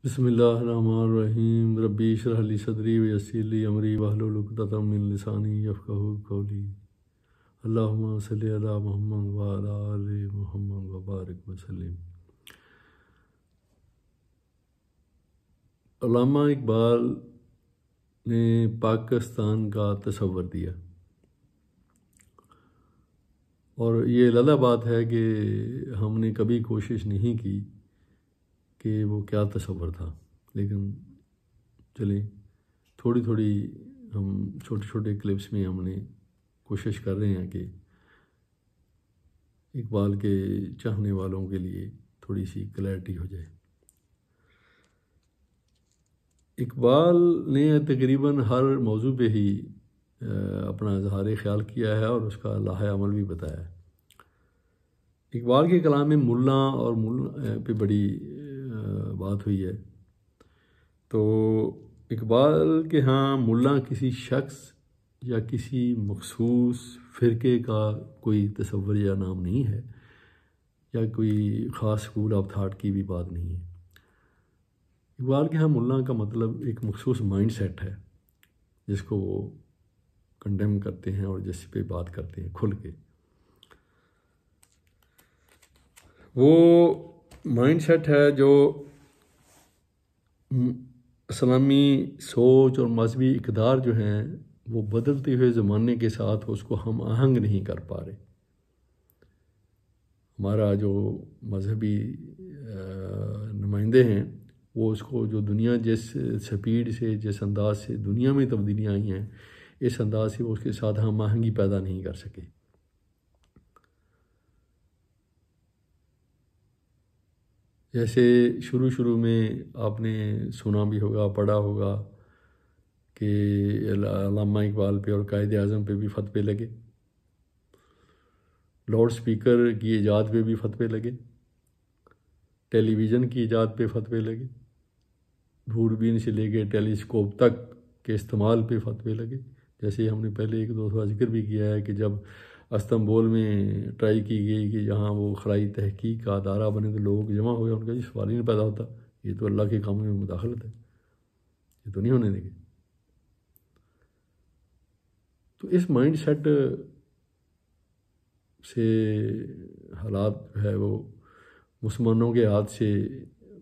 بسم اللہ الرحمن الرحیم ربی اشرح لی صدری ویسر لی امری واحلل عقدۃ من لسانی یفقہوا قولی اللہم صلی علی محمد وعلی آل محمد وبارک وسلم۔ علامہ اقبال نے پاکستان کا تصور دیا، اور یہ للہ بات ہے کہ ہم نے کبھی کوشش نہیں کی کہ وہ کیا تصور تھا، لیکن چلیں تھوڑی تھوڑی ہم چھوٹے چھوٹے کلپس میں ہم نے کوشش کر رہے ہیں کہ اقبال کے چاہنے والوں کے لیے تھوڑی سی کلیئرٹی ہو جائے۔ اقبال نے تقریباً ہر موضوع پہ ہی اپنا اظہار خیال کیا ہے اور اس کا لائحہ عمل بھی بتایا ہے۔ اقبال کے کلام میں ملا اور ملا پہ بڑی بات ہوئی ہے، تو اقبال کے ہاں ملا کسی شخص یا کسی مخصوص فرقے کا کوئی تصور یا نام نہیں ہے، یا کوئی خاص اسکول آف تھاٹ کی بھی بات نہیں ہے۔ اقبال کے ہاں ملا کا مطلب ایک مخصوص مائنڈ سیٹ ہے جس کو وہ کنڈیم کرتے ہیں اور جس پہ بات کرتے ہیں کھل کے۔ وہ مائنڈ سیٹ ہے جو اسلامی سوچ اور مذہبی اقدار جو ہیں وہ بدلتے ہوئے زمانے کے ساتھ اس کو ہم آہنگ نہیں کر پا رہے۔ ہمارا جو مذہبی نمائندے ہیں وہ اس کو جو دنیا جس سپیڈ سے جس انداز سے دنیا میں تبدیلیاں آئی ہیں، اس انداز سے وہ اس کے ساتھ ہم آہنگی پیدا نہیں کر سکے۔ جیسے شروع میں آپ نے سنا بھی ہوگا، پڑھا ہوگا کہ علامہ اقبال پہ اور قائد اعظم پہ بھی فتوے لگے، لاؤڈ سپیکر کی ایجاد پہ بھی فتوے لگے، ٹیلی ویژن کی ایجاد پہ فتوے لگے، دوربین سے لے کے ٹیلیسکوپ تک کے استعمال پہ فتوے لگے۔ جیسے ہم نے پہلے ایک دو دفعہ ذکر بھی کیا ہے کہ جب استنبول میں ٹرائی کی گئی کہ جہاں وہ خلائی تحقیق کا ادارہ بنے تو لوگ جمع ہوئے، ان کا یہ سوال ہی نہیں پیدا ہوتا، یہ تو اللہ کے کاموں میں مداخلت ہے، یہ تو نہیں ہونے دیں گے۔ تو اس مائنڈ سیٹ سے حالات جو ہے وہ مسلمانوں کے ہاتھ سے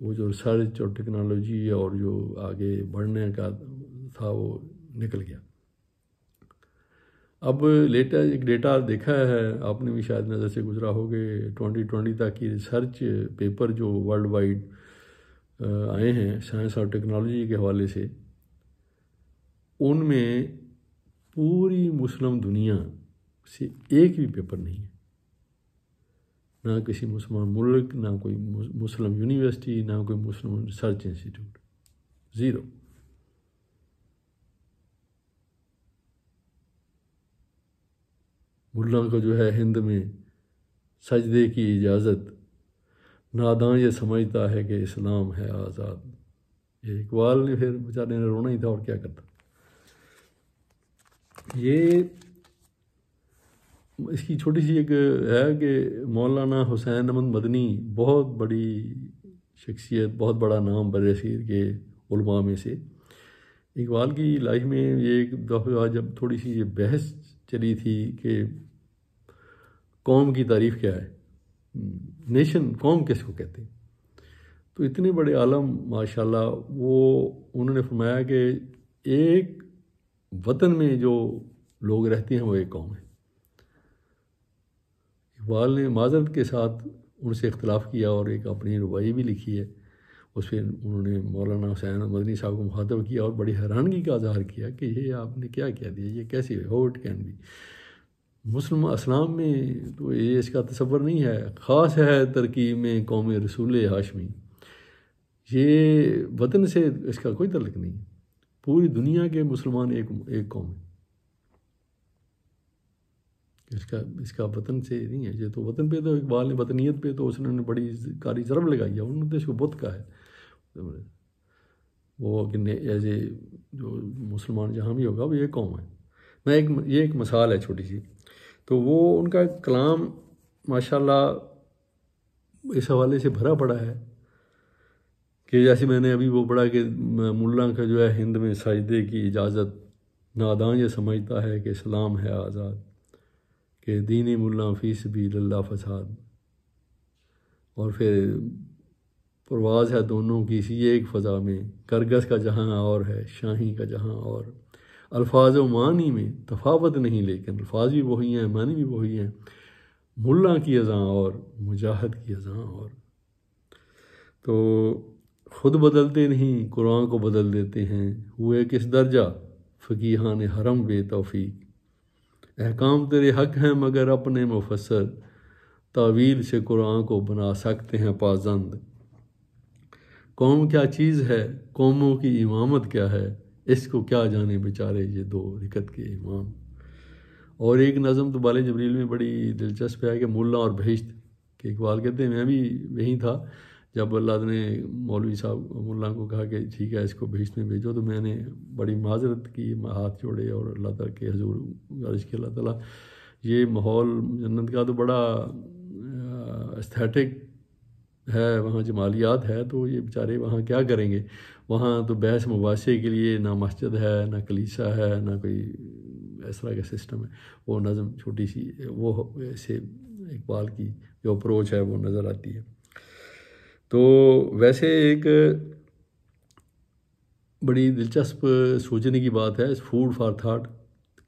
وہ جو ریسرچ اور ٹیکنالوجی اور جو آگے بڑھنے کا تھا وہ نکل گیا۔ اب ایک ڈیٹا دیکھا ہے آپ نے بھی شاید نظر سے گزرا ہو کہ 2020 تک کی ریسرچ پیپر جو ورلڈ وائڈ آئے ہیں سائنس اور ٹیکنالوجی کے حوالے سے، ان میں پوری مسلم دنیا سے ایک بھی پیپر نہیں ہے، نہ کسی مسلمان ملک، نہ کوئی مسلم یونیورسٹی، نہ کوئی مسلم ریسرچ انسٹیٹیوٹ، زیرو۔ ملا کو جو ہے ہند میں سجدے کی اجازت، ناداں یہ سمجھتا ہے کہ اسلام ہے آزاد۔ یہ اقبال نے پھر بیچارے نے رونا ہی تھا اور کیا کرتا۔ یہ اس کی چھوٹی سی ایک ہے کہ مولانا حسین احمد مدنی بہت بڑی شخصیت، بہت بڑا نام برصغیر کے علماء میں سے۔ اقبال کی لائف میں یہ ایک دفعہ جب تھوڑی سی یہ بحث چلی تھی کہ قوم کی تعریف کیا ہے، نیشن، قوم کس کو کہتے ہیں، تو اتنے بڑے عالم ماشاءاللہ انہوں نے فرمایا کہ ایک وطن میں جو لوگ رہتے ہیں وہ ایک قوم ہے۔ اقبال نے معذرت کے ساتھ ان سے اختلاف کیا اور ایک اپنی رباعی بھی لکھی ہے، اس پہ انہوں نے مولانا حسین مدنی صاحب کو مخاطب کیا اور بڑی حیرانگی کا اظہار کیا کہ یہ آپ نے کیا کہہ دیا، یہ کیسے ہو اٹ کین بی، مسلم اسلام میں تو یہ اس کا تصور نہیں ہے، خاص ہے ترکیب میں قوم رسول ہاشمی، یہ وطن سے اس کا کوئی تعلق نہیں، پوری دنیا کے مسلمان ایک قوم ہے، اس کا وطن سے نہیں ہے۔ یہ تو وطن پہ تو اقبال نے وطنیت پہ تو اس نے بڑی کاری ضرب لگائی ہے، انہوں نے تو اس کو بت کہا ہے، وہ کہ ایز اے جو مسلمان جہاں بھی ہوگا وہ یہ قوم ہے۔ یہ ایک مثال ہے چھوٹی سی، تو وہ ان کا کلام ماشاءاللہ اس حوالے سے بھرا پڑا ہے کہ جیسے میں نے ابھی وہ پڑھا کہ ملا کا جو ہے ہند میں سجدے کی اجازت، ناداں یہ سمجھتا ہے کہ اسلام ہے آزاد، کہ دینی ملا فی سبیل اللہ فساد، اور پھر پرواز ہے دونوں کی سی ایک فضا میں، کرگس کا جہاں اور ہے شاہی کا جہاں اور، الفاظ و معنی میں تفاوت نہیں لیکن الفاظ بھی وہی ہیں معنی بھی وہی ہیں، ملا کی اذاں اور مجاہد کی اذاں اور۔ تو خود بدلتے نہیں قرآن کو بدل دیتے ہیں، ہوئے کس درجہ فقیہان حرم بے توفیق، احکام تیرے حق ہیں مگر اپنے مفسر، تعویل سے قرآن کو بنا سکتے ہیں پازند، قوم کیا چیز ہے قوموں کی امامت کیا ہے، اس کو کیا جانے بیچارے یہ دو رکعت کے امام۔ اور ایک نظم تو بال جبریل میں بڑی دلچسپ ہے کہ ملا اور بہشت، کہ اقبال کہتے ہیں میں بھی وہیں تھا جب اللہ نے مولوی صاحب ملا کو کہا کہ ٹھیک ہے اس کو بہشت میں بھیجو، تو میں نے بڑی معذرت کی، ہاتھ جوڑے اور اللہ تعالیٰ کے حضور گزارش کی، اللہ تعالیٰ یہ ماحول جنت کا تو بڑا استھیٹک ہے، وہاں جمالیات ہے، تو یہ بیچارے وہاں کیا کریں گے، وہاں تو بحث مباحثے کے لیے نہ مسجد ہے نہ کلیسا ہے نہ کوئی اس طرح کا سسٹم ہے۔ وہ نظم چھوٹی سی وہ ایسے اقبال کی جو اپروچ ہے وہ نظر آتی ہے۔ تو ویسے ایک بڑی دلچسپ سوچنے کی بات ہے، فوڈ فار تھاٹ،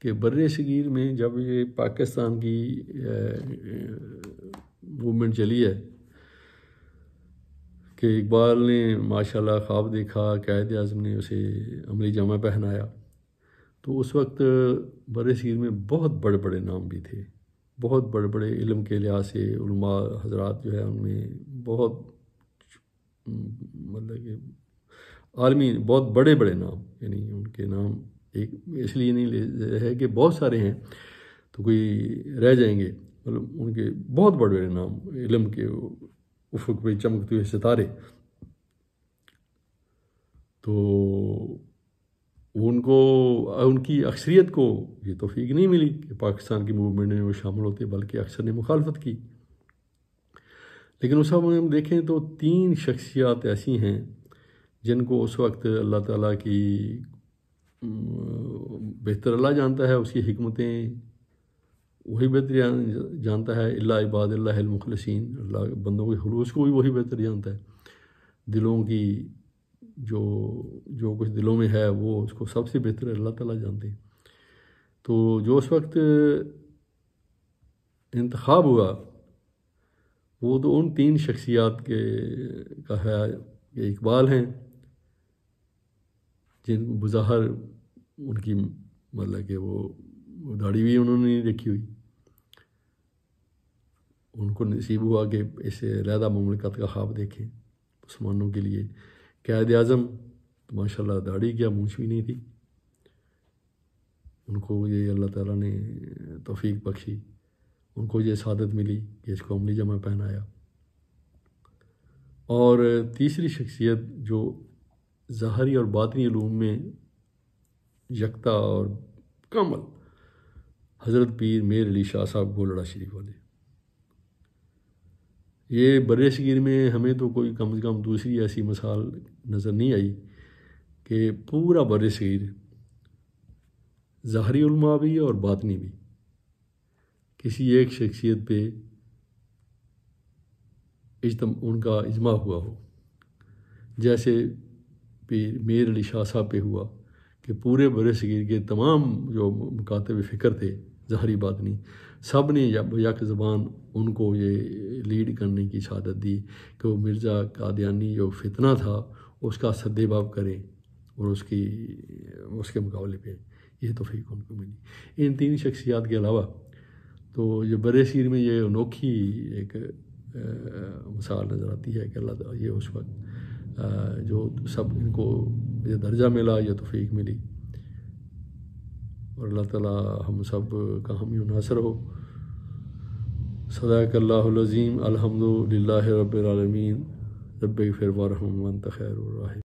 کہ بر صغیر میں جب یہ پاکستان کی موومنٹ چلی ہے کہ اقبال نے ماشاءاللہ خواب دیکھا، قائد اعظم نے اسے عملی جامہ پہنایا، تو اس وقت بر صغیر میں بہت بڑے بڑے نام بھی تھے، بہت بڑے بڑے علم کے لحاظ سے علماء حضرات جو ہے ان میں بہت مطلب کہ عالمی بہت بڑے بڑے نام، یعنی ان کے نام ایک اس لیے نہیں ہے کہ بہت سارے ہیں تو کوئی رہ جائیں گے، مطلب ان کے بہت بڑے بڑے نام، علم کے افق پہ چمکتے ہوئے ستارے۔ تو ان کو ان کی اکثریت کو یہ توفیق نہیں ملی کہ پاکستان کی موومنٹ میں وہ شامل ہوتے، بلکہ اکثر نے مخالفت کی۔ لیکن اس وقت ہم دیکھیں تو 3 شخصیات ایسی ہیں جن کو اس وقت اللہ تعالیٰ کی بہتر اللہ جانتا ہے، اس کی حکمتیں وہی بہتر جانتا ہے، اللہ عباد اللہ المخلصین، اللہ بندوں کے خلوص کو بھی وہی بہتر جانتا ہے، دلوں کی جو کچھ دلوں میں ہے وہ اس کو سب سے بہتر اللہ تعالیٰ جانتے ہیں۔ تو جو اس وقت انتخاب ہوا وہ تو ان 3 شخصیات کا ہے کہ اقبال ہیں، جن کو بظاہر ان کی مطلب کہ وہ داڑھی بھی انہوں نے نہیں رکھی ہوئی، ان کو نصیب ہوا کہ اسے علیحدہ مملکت کا خواب دیکھیں مسلمانوں کے لیے۔ قائد اعظم تو ماشاء اللہ داڑھی کیا مونچھ بھی نہیں تھی، ان کو یہ اللہ تعالیٰ نے توفیق بخشی، ان کو یہ سعادت ملی کہ اس کو عملی جامہ پہنایا۔ اور تیسری شخصیت جو ظاہری اور باطنی علوم میں یکتا اور کامل، حضرت پیر میر علی شاہ صاحب گولڑا شریف والے، یہ بر صغیر میں ہمیں تو کوئی کم از کم دوسری ایسی مثال نظر نہیں آئی کہ پورا بر صغیر ظاہری علماء بھی اور باطنی بھی کسی ایک شخصیت پہ ان کا اجماع ہوا ہو، جیسے پیر میر علی شاہ صاحب پہ ہوا کہ پورے بر صغیر کے تمام جو مکاتب فکر تھے ظاہری باطنی، سب نے یک زبان ان کو یہ لیڈ کرنے کی شہادت دی کہ وہ مرزا قادیانی جو فتنہ تھا اس کا سد باب کریں اور اس کے مقابلے پہ یہ توفیق ان کو ملی۔ ان 3 شخصیات کے علاوہ تو یہ بر صغیر میں یہ انوکھی ایک مثال نظر آتی ہے کہ اللہ تعالیٰ یہ اس وقت جو سب ان کو یہ درجہ ملا، یہ توفیق ملی، اور اللہ تعالیٰ ہم سب کا حامی و ناصر ہو۔ صدق اللہ العظیم، الحمد للہ رب العالمین، رب اغفر وارحم وانت خیر الراحمین۔